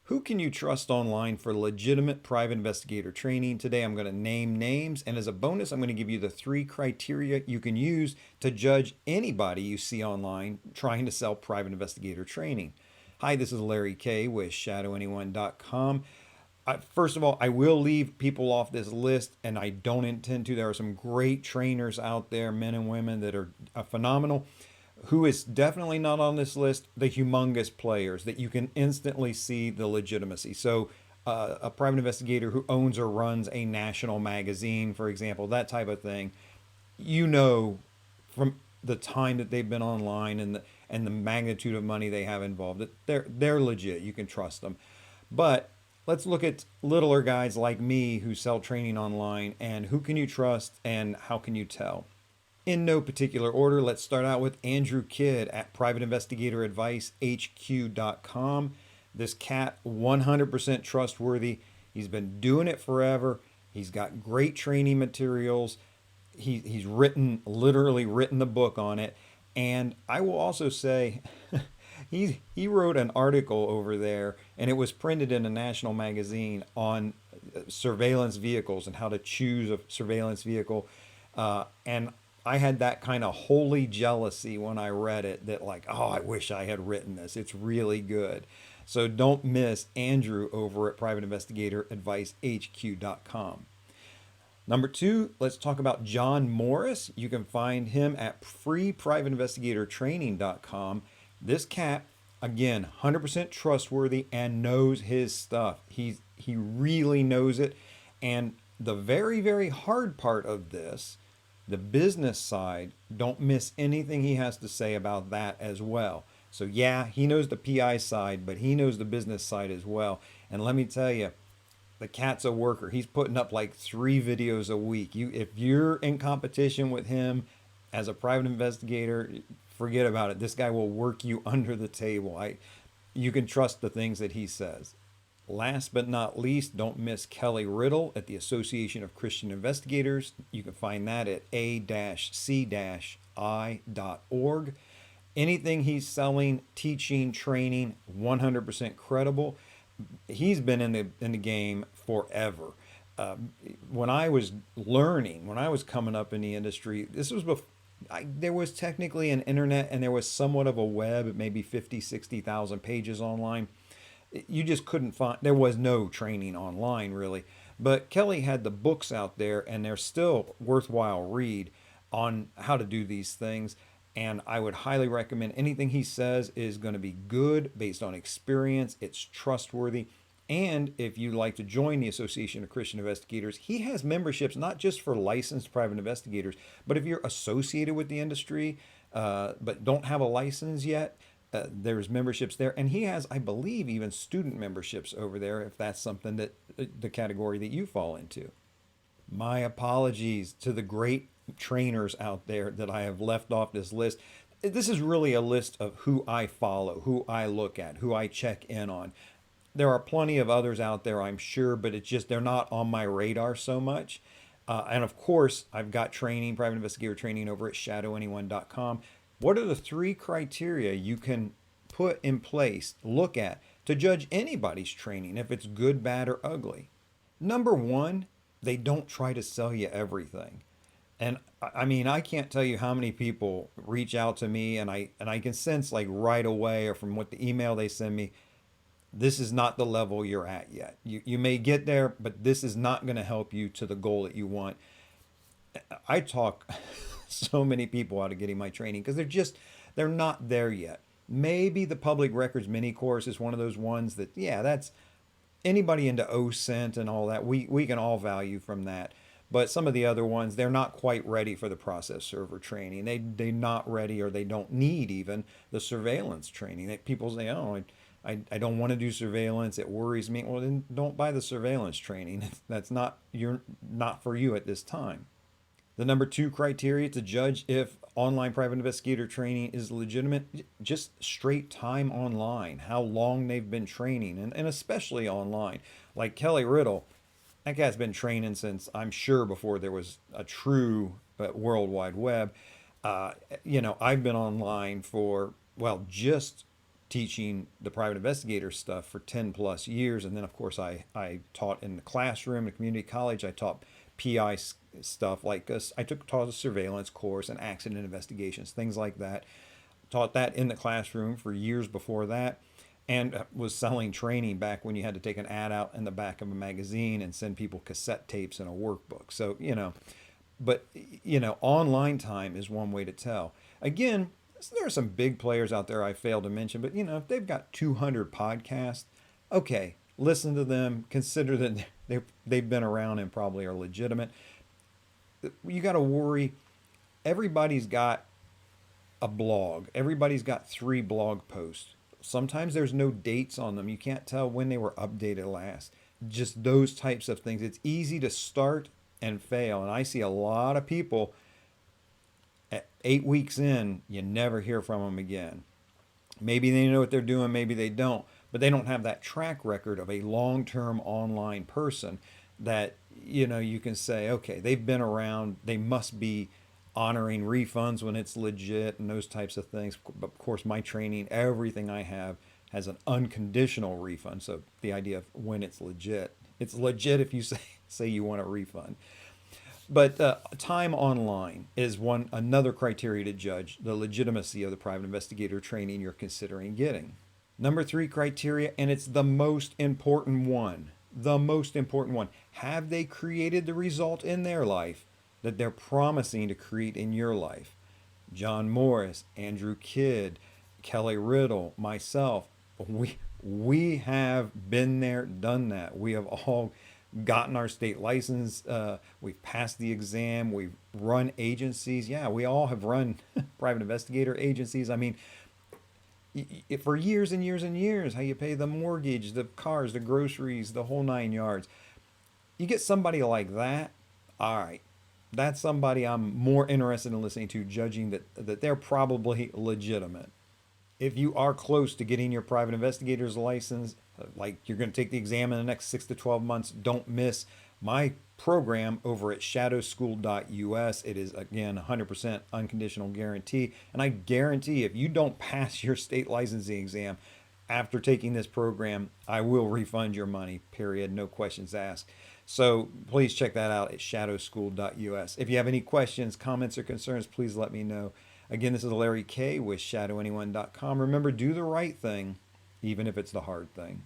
Who can you trust online for legitimate private investigator training? Today I'm going to name names, and as a bonus, I'm going to give you the 3 criteria you can use to judge anybody you see online trying to sell private investigator training. Hi, this is Larry Kaye with ShadowAnyone.com. First of all, I will leave people off this list, and I don't intend to. There are some great trainers out there, men and women, that are phenomenal. Who is definitely not on this list? The humongous players that you can instantly see the legitimacy. So, a private investigator who owns or runs a national magazine, for example, that type of thing, you know, from the time that they've been online and the magnitude of money they have involved, that they're legit. You can trust them. But let's look at littler guys like me who sell training online, and who can you trust and how can you tell? In no particular order, let's start out with Andrew Kidd at privateinvestigatorAdviceHQ.com. This cat, 100% trustworthy. He's been doing it forever. He's got great training materials. He's literally written the book on it. And I will also say, he wrote an article over there, and it was printed in a national magazine on surveillance vehicles and how to choose a surveillance vehicle. And I had that kind of holy jealousy when I read it, that like, oh, I wish I had written this. It's really good. So don't miss Andrew over at privateinvestigatorAdviceHQ.com. Number 2, let's talk about John Morris. You can find him at freeprivateinvestigatortraining.com. This cat, again, 100% trustworthy and knows his stuff. He really knows it. And the very, very hard part of this, the business side, don't miss anything he has to say about that as well. So yeah, he knows the PI side, but he knows the business side as well. And let me tell you, the cat's a worker. He's putting up like 3 videos a week. If you're in competition with him as a private investigator, forget about it. This guy will work you under the table. You can trust the things that he says. Last but not least, don't miss Kelly Riddle at the Association of Christian Investigators. You can find that at a-c-i.org. Anything he's selling, teaching, training, 100% credible. He's been in the game forever. When I was learning, when I was coming up in the industry, this was before there was technically an internet, and there was somewhat of a web, maybe 50, 60,000 pages online. You just couldn't find, there was no training online really. But Kelly had the books out there, and they're still worthwhile read on how to do these things. And I would highly recommend anything he says is going to be good based on experience. It's trustworthy. And if you'd like to join the Association of Christian Investigators, he has memberships not just for licensed private investigators, but if you're associated with the industry but don't have a license yet, there's memberships there. And he has, I believe, even student memberships over there, if that's something that the category that you fall into. My apologies to the great trainers out there that I have left off this list. This is really a list of who I follow, who I look at, who I check in on. There are plenty of others out there, I'm sure, but it's just they're not on my radar so much. And of course, I've got training, private investigator training over at ShadowAnyone.com. What are the 3 criteria you can put in place, look at, to judge anybody's training, if it's good, bad, or ugly? Number 1, they don't try to sell you everything. And I mean, I can't tell you how many people reach out to me, and I can sense like right away, or from what the email they send me, this is not the level you're at yet. You may get there, but this is not going to help you to the goal that you want. I talk so many people out of getting my training because they're not there yet. Maybe the public records mini course is one of those ones that, yeah, that's anybody into OSINT and all that. We can all value from that. But some of the other ones, they're not quite ready for the process server training. They're not ready, or they don't need even the surveillance training. People say, oh, I don't want to do surveillance. It worries me. Well, then don't buy the surveillance training. You're not for you at this time. The number 2 criteria to judge if online private investigator training is legitimate, just straight time online, how long they've been training, and especially online. Like Kelly Riddle, that guy's been training since, I'm sure, before there was a true World Wide Web. I've been online for, well, just teaching the private investigator stuff for 10 plus years. And then, of course, I taught in the classroom, in community college. I taught PI stuff like us. Taught a surveillance course and accident investigations, things like that. Taught that in the classroom for years before that, and was selling training back when you had to take an ad out in the back of a magazine and send people cassette tapes and a workbook. So, but, online time is one way to tell. Again, there are some big players out there I failed to mention, but, if they've got 200 podcasts, okay, listen to them, consider that they've been around and probably are legitimate. You got to worry. Everybody's got a blog. Everybody's got 3 blog posts. Sometimes there's no dates on them. You can't tell when they were updated last. Just those types of things. It's easy to start and fail. And I see a lot of people at 8 weeks in, you never hear from them again. Maybe they know what they're doing, maybe they don't, but they don't have that track record of a long-term online person that, you can say, okay, they've been around, they must be honoring refunds when it's legit and those types of things. But of course, my training, everything I have has an unconditional refund. So the idea of when it's legit if you say you want a refund. But time online is another criteria to judge the legitimacy of the private investigator training you're considering getting. Number 3 criteria, and it's the most important one. The most important one. Have they created the result in their life that they're promising to create in your life? John Morris, Andrew Kidd, Kelly Riddle, myself, we have been there, done that. We have all gotten our state license. We've passed the exam. We've run agencies. Yeah, we all have run private investigator agencies. I mean, for years and years and years, how you pay the mortgage, the cars, the groceries, the whole 9 yards. You get somebody like that, all right, that's somebody I'm more interested in listening to, judging that they're probably legitimate. If you are close to getting your private investigator's license, like you're going to take the exam in the next 6 to 12 months, don't miss my program over at shadowschool.us. It is, again, 100% unconditional guarantee. And I guarantee if you don't pass your state licensing exam after taking this program, I will refund your money, period. No questions asked. So please check that out at shadowschool.us. If you have any questions, comments, or concerns, please let me know. Again, this is Larry Kaye with ShadowAnyone.com. Remember, do the right thing, even if it's the hard thing.